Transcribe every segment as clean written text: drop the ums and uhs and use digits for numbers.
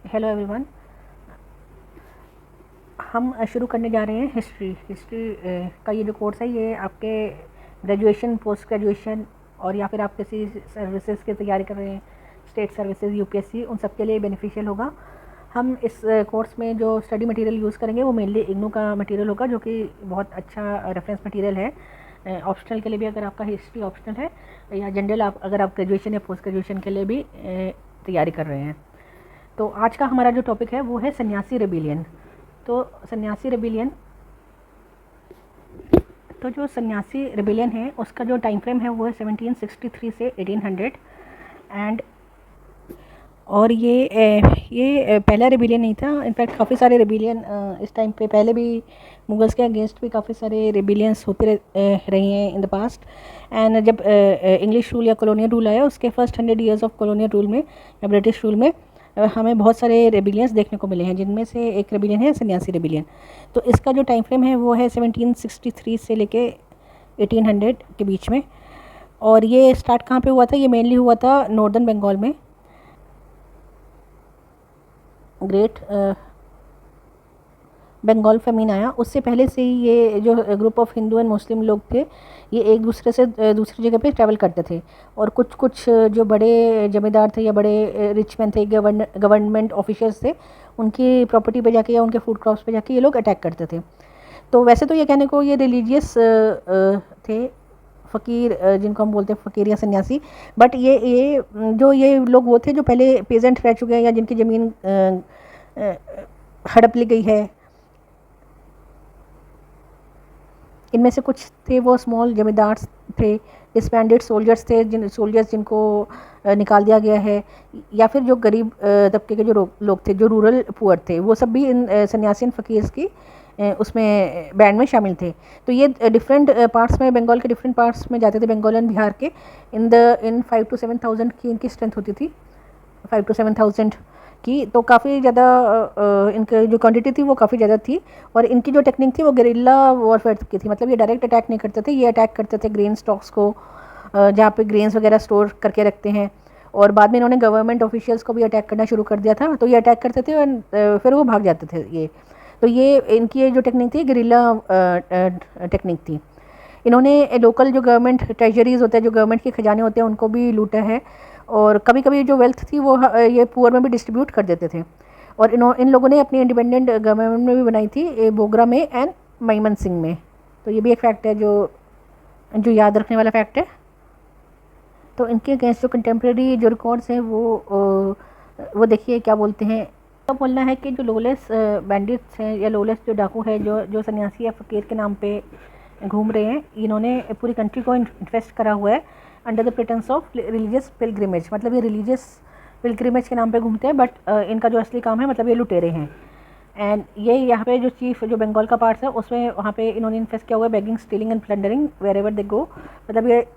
Hello everyone. हम शुरू करने जा रहे हैं हिस्ट्री का ये जो कोर्स है ये आपके ग्रेजुएशन, पोस्ट ग्रेजुएशन और या फिर आप किसी सर्विसेज की तैयारी कर रहे हैं, स्टेट सर्विसेज, यूपीएससी, उन सब के लिए बेनिफिशियल होगा। हम इस कोर्स में जो स्टडी मटेरियल यूज़ करेंगे वो मेनली इग्नू का मटेरियल होगा, जो कि बहुत अच्छा रेफरेंस मटेरियल है ऑप्शनल के लिए भी, अगर आपका हिस्ट्री ऑप्शनल है, या जनरल अगर आप ग्रेजुएशन या पोस्ट ग्रेजुएशन के लिए भी तैयारी कर रहे हैं। तो आज का हमारा जो टॉपिक है वो है सन्यासी रेबिलियन। तो सन्यासी रेबिलियन है उसका जो टाइम फ्रेम है वो है 1763 से 1800 एंड और ये पहला रेबिलियन नहीं था। इनफैक्ट काफ़ी सारे रेबिलियन इस टाइम पे पहले भी मुगल्स के अगेंस्ट भी काफ़ी सारे रेबिलियंस होते रही हैं इन द पास्ट। एंड जब इंग्लिश रूल या कॉलोनियल रूल आया उसके first 100 years of colonial rule में या ब्रिटिश रूल में हमें बहुत सारे रेबिलियंस देखने को मिले हैं, जिनमें से एक रेबिलियन है सन्यासी रेबिलियन। तो इसका जो टाइम फ्रेम है वो है 1763 से लेके 1800 के बीच में। और ये स्टार्ट कहाँ पे हुआ था? ये मेनली हुआ था नॉर्दर्न बंगाल में। ग्रेट बंगाल फेमिन आया, उससे पहले से ही ये जो group of Hindu and Muslim लोग थे ये एक दूसरे से दूसरी जगह पे ट्रैवल करते थे, और कुछ कुछ जो बड़े जमींदार थे या बड़े रिच मैन थे, गवर्नमेंट ऑफिशियल्स थे, उनकी प्रॉपर्टी पे जाके या उनके फूड क्रॉप्स पे जाके ये लोग अटैक करते थे। तो वैसे तो ये कहने को ये रिलीजियस थे, फ़कीर जिनको हम बोलते हैं फ़कीर या सन्यासी, बट ये लोग वो थे जो पहले पेजेंट रह चुके हैं या जिनकी ज़मीन हड़प ली गई है। इनमें से कुछ थे वो स्मॉल जमींदार थे, डिसबैंडेड सोल्जर्स थे, जिनको निकाल दिया गया है, या फिर जो गरीब तबके के जो लोग थे, जो रूरल पुअर थे, वो सब भी इन सन्यासी फ़कीर्स की उसमें बैंड में शामिल थे। तो ये डिफरेंट पार्ट्स में, बंगाल के डिफरेंट पार्ट्स में जाते थे, बंगाल एंड बिहार के। इन 5 to 7,000 की इनकी स्ट्रेंथ होती थी, 5 to 7,000 की। तो काफ़ी ज़्यादा इनकी जो क्वांटिटी थी वो काफ़ी ज़्यादा थी, और इनकी जो टेक्निक थी वो गेरिल्ला वॉरफेयर की थी। मतलब ये डायरेक्ट अटैक नहीं करते थे, ये अटैक करते थे ग्रेन स्टॉक्स को, जहाँ पे ग्रेन्स वगैरह स्टोर करके रखते हैं। और बाद में इन्होंने गवर्नमेंट ऑफिशियल्स को भी अटैक करना शुरू कर दिया था, तो ये अटैक करते थे और फिर वो भाग जाते थे ये। तो ये इनकी जो टेक्निक थी गेरिल्ला टेक्निक थी। इन्होंने लोकल जो गवर्नमेंट ट्रेजरीज होते हैं, जो गवर्नमेंट के खजाने होते हैं, उनको भी लूटा है, और कभी कभी जो वेल्थ थी वो ये पुअर में भी डिस्ट्रीब्यूट कर देते थे। और इन लोगों ने अपनी इंडिपेंडेंट गवर्नमेंट में भी बनाई थी, बोगरा में एंड मयमन सिंह में। तो ये भी एक फैक्ट है जो याद रखने वाला फैक्ट है। तो इनके अगेंस्ट जो कंटेम्प्रेरी जो रिकॉर्ड्स हैं वो देखिए क्या बोलते हैं। तो बोलना है कि जो लोलेस बैंडिट्स हैं या लोलेस जो डाकू है, जो सन्यासी या फ़कीर के नाम पे घूम रहे हैं, इन्होंने पूरी कंट्री को इन्वेस्ट करा हुआ है under the pretence of religious pilgrimage. मतलब ये रिलीजियस पिलग्रिमेज के नाम पे घूमते हैं, बट इनका जो असली काम है मतलब ये लुटेरे हैं। एंड ये यहाँ पे जो चीफ जो बंगाल का पार्ट है उसमें वहाँ पे इन्होंने इन्वेस्ट किया हुआ है, begging, stealing and plundering wherever they go. मतलब ये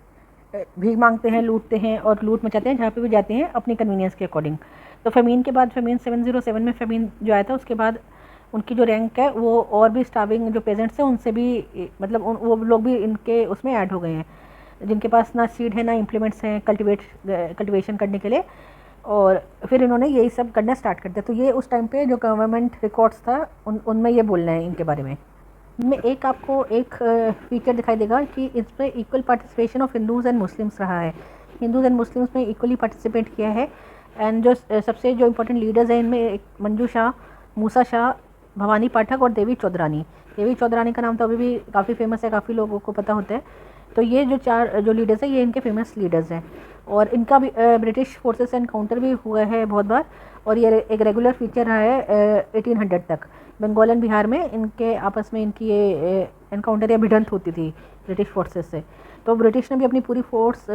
भीख मांगते हैं, लूटते हैं और लूट मचाते हैं जहाँ पे भी जाते हैं अपनी कन्वीनियंस के अकॉर्डिंग। तो फेमीन के बाद, फेमीन 707 में फेमीन जो आया था, उसके बाद उनकी जो रैंक है वो और भी स्टार्विंग जो पेजेंट्स हैं उनसे भी, मतलब वो लोग भी इनके उसमें ऐड हो गए हैं, जिनके पास ना सीड है ना इम्प्लीमेंट्स हैं कल्टिवेशन करने के लिए। और फिर इन्होंने यही सब करना स्टार्ट कर दिया। तो ये उस टाइम पे जो गवर्नमेंट रिकॉर्ड्स था उनमें ये बोलना है इनके बारे में। आपको एक फीचर दिखाई देगा कि इसमें equal participation of Hindus and Muslims रहा है। हिंदूज़ एंड मुस्लिम्स में इक्वली पार्टिसिपेट किया है। एंड जो सबसे जो इम्पोर्टेंट लीडर्स हैं इनमें एक मंजू शाह, मूसा शाह, भवानी पाठक और देवी चौधरानी। देवी चौधरानी का नाम तो अभी भी काफ़ी फेमस है, काफ़ी लोगों को पता होता है। तो ये जो 4 जो लीडर्स हैं ये इनके फेमस लीडर्स हैं, और इनका भी ब्रिटिश फोर्सेस से एनकाउंटर भी हुआ है बहुत बार, और ये एक रेगुलर फीचर रहा है 1800 तक। बंगाल एंड बिहार में इनके आपस में इनकी ये एनकाउंटर या भिड़ंत होती थी ब्रिटिश फोर्सेस से। तो ब्रिटिश ने भी अपनी पूरी फोर्स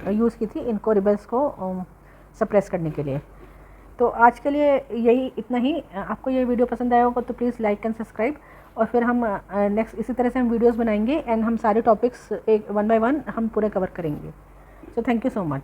यूज़ की थी इनको, रिबल्स को सप्रेस करने के लिए। तो आज के लिए यही इतना ही। आपको ये वीडियो पसंद आया होगा तो प्लीज़ लाइक एंड सब्सक्राइब, और फिर हम नेक्स्ट इसी तरह से हम वीडियोस बनाएंगे, एंड हम सारे टॉपिक्स एक 1 by 1 हम पूरे कवर करेंगे। So thank you so much.